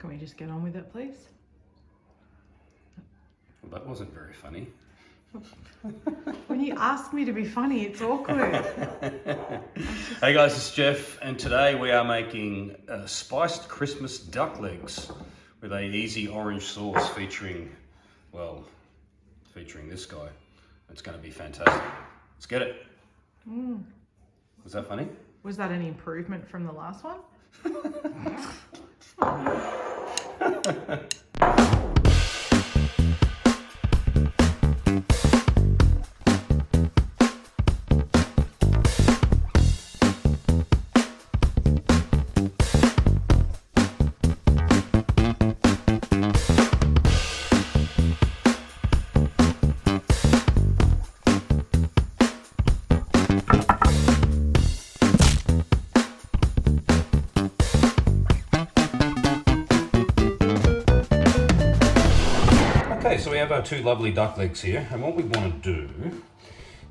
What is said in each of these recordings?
Can we just get on with it, please? Well, that wasn't very funny. When you ask me to be funny, it's awkward. Hey guys, it's Geoff, and today we are making spiced Christmas duck legs with a easy orange sauce featuring this guy. It's going to be fantastic. Let's get it. Was that funny? Was that an improvement from the last one? Okay, so we have our two lovely duck legs here, and what we want to do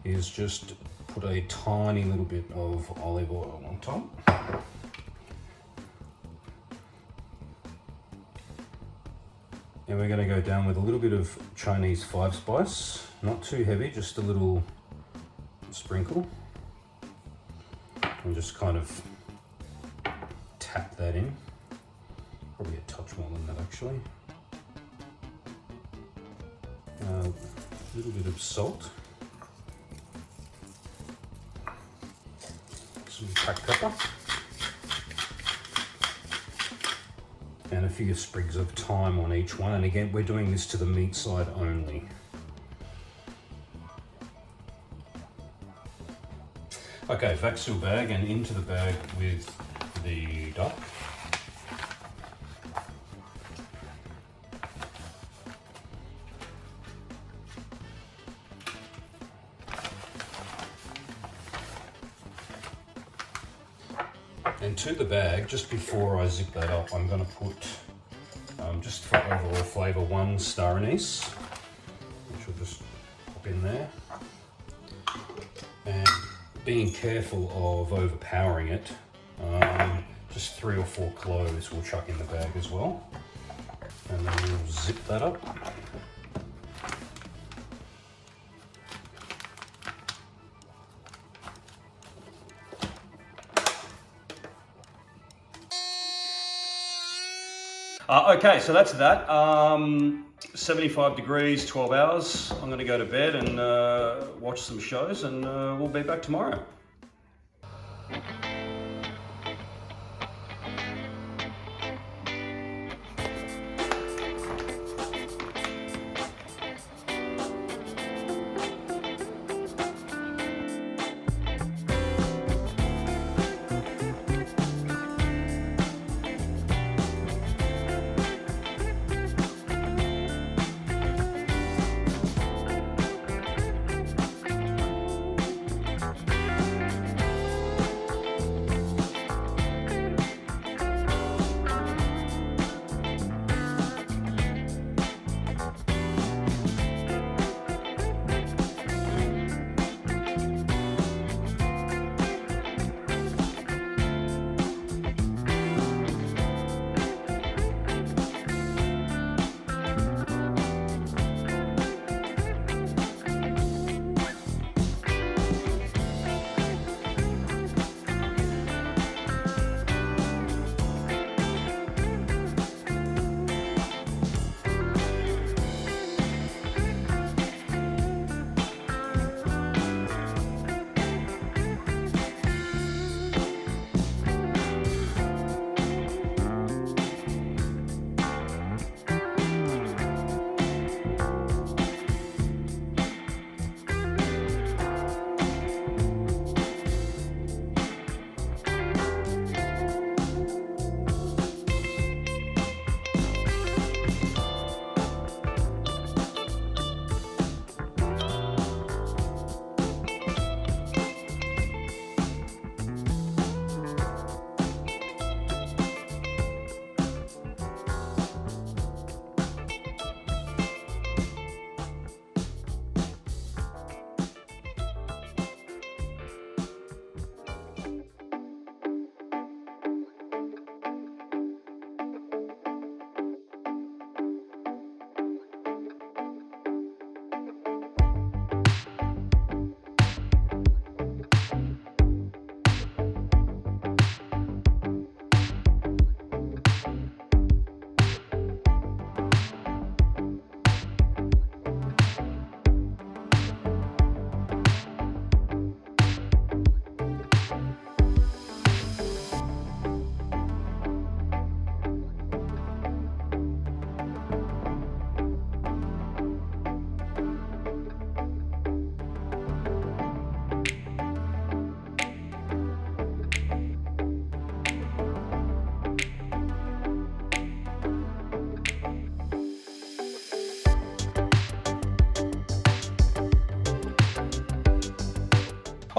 is just put a tiny little bit of olive oil on top. And we're going to go down with a little bit of Chinese 5-spice, not too heavy, just a little sprinkle. And just kind of tap that in, probably a touch more than that actually. A little bit of salt, some cracked pepper, and a few sprigs of thyme on each one. And again, we're doing this to the meat side only. Okay, back to the bag and into the bag with the duck. And to the bag, just before I zip that up, I'm going to put, just for overall flavour, 1 star anise, which will just pop in there. And being careful of overpowering it, just 3 or 4 cloves we'll chuck in the bag as well. And then we'll zip that up. Okay, so that's that. 75 degrees, 12 hours. I'm going to go to bed and watch some shows, and we'll be back tomorrow.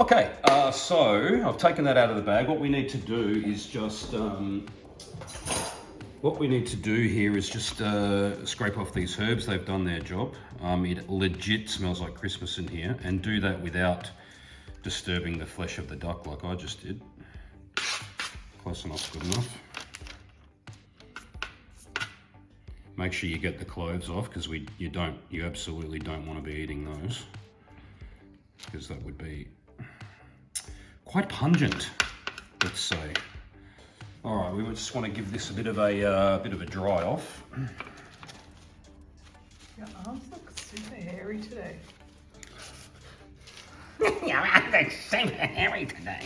Okay, so I've taken that out of the bag. What we need to do is just scrape off these herbs. They've done their job. It legit smells like Christmas in here, and do that without disturbing the flesh of the duck like I just did. Close enough, good enough. Make sure you get the cloves off, because you absolutely don't want to be eating those, because that would be quite pungent, let's say. All right, we just want to give this a bit of a dry off. Your arms look super hairy today. Your arms look super hairy today.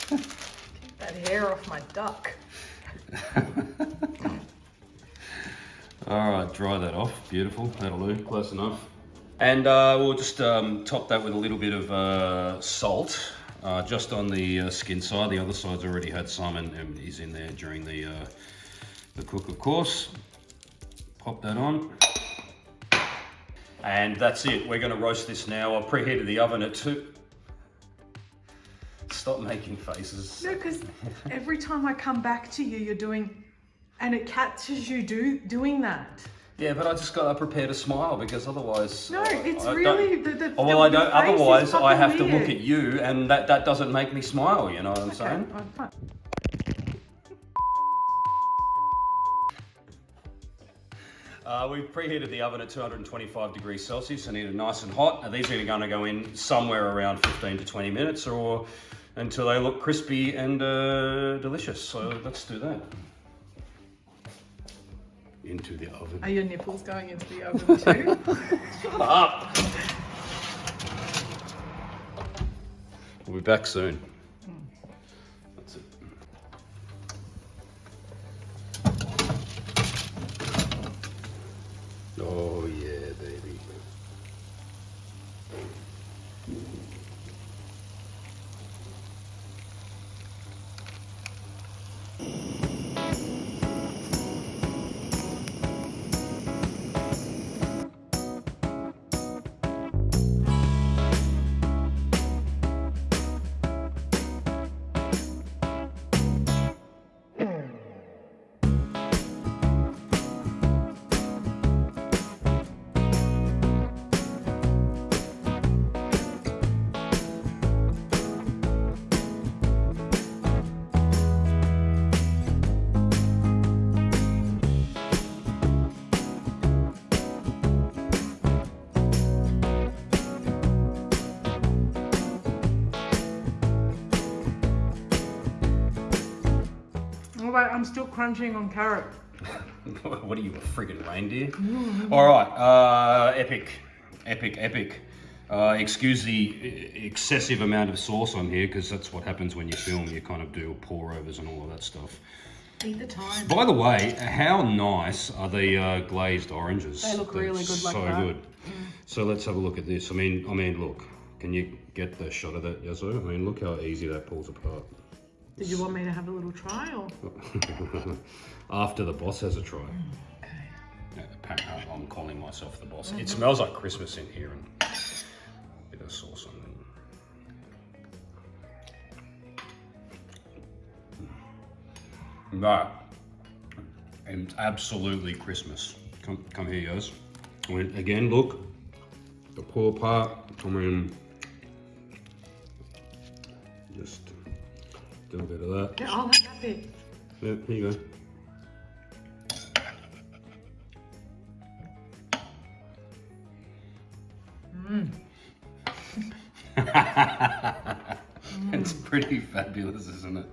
Keep that hair off my duck. All right, dry that off. Beautiful. That'll do. Close enough. And we'll just top that with a little bit of salt, just on the skin side. The other side's already had some, and is in there during the cook, of course. Pop that on. And that's it. We're going to roast this now. I've preheated the oven at 2. Stop making faces. No, because every time I come back to you, you're doing, and it catches you doing that. Yeah, but I just got to prepare to smile, because otherwise... No, it's really... Otherwise I have to look at you, and that doesn't make me smile, you know what I'm saying? Fine. We've preheated the oven at 225 degrees Celsius and eat it nice and hot. Now, these are going to go in somewhere around 15 to 20 minutes, or until they look crispy and delicious. So let's do that. Into the oven. Are your nipples going into the oven too? Shut up! We'll be back soon. That's it. Oh yeah, baby. Wait, I'm still crunching on carrot. What are you, a friggin' reindeer? All right, epic. Excuse the excessive amount of sauce on here, because that's what happens when you film. You kind of do pour-overs and all of that stuff. Eat the thyme. By the way, how nice are the glazed oranges? They look really good like that. So good. So let's have a look at this. I mean, look. Can you get the shot of that, Yazoo? I mean, look how easy that pulls apart. Did you want me to have a little try, or? After the boss has a try. Okay. Yeah, I'm calling myself the boss. It smells like Christmas in here, and a bit of sauce on it. No, and absolutely Christmas. Come here, Yoz. Again, look, the pull apart. I mean, just do a bit of that. Yeah, I'll have that bit. Yeah, here you go. It's pretty fabulous, isn't it?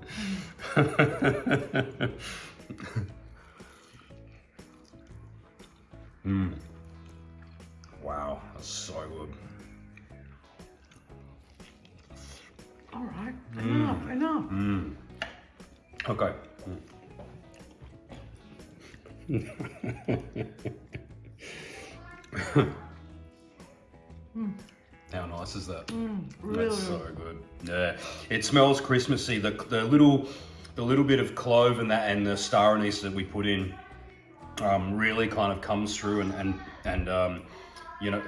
Wow, that's so good. All right, enough. Okay. How nice is that? Really. That's so good. Yeah, it smells Christmassy. The little bit of clove and the star anise that we put in really kind of comes through, and you know,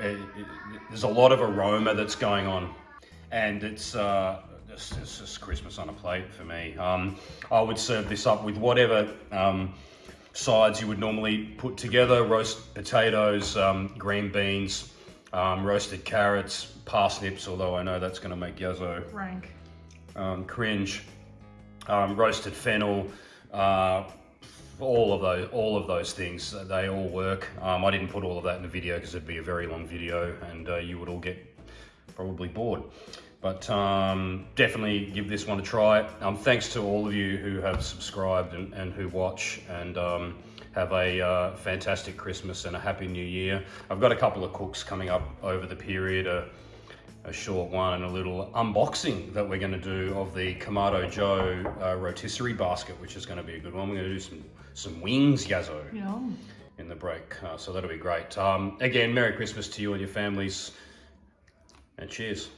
there's a lot of aroma that's going on. and it's just Christmas on a plate for me. I would serve this up with whatever sides you would normally put together: roast potatoes, green beans, roasted carrots, parsnips, although I know that's going to make Yazzo Rank. cringe, roasted fennel, all of those things. They all work. I didn't put all of that in the video because it'd be a very long video, and you would all get probably bored. But definitely give this one a try. Thanks to all of you who have subscribed and who watch, and have a fantastic Christmas and a happy New Year. I've got a couple of cooks coming up over the period, a short one and a little unboxing that we're going to do of the Kamado Joe rotisserie basket, which is going to be a good one. We're going to do some wings, Yazzo, Yum. in the break. So that'll be great. Again, Merry Christmas to you and your families, and cheers.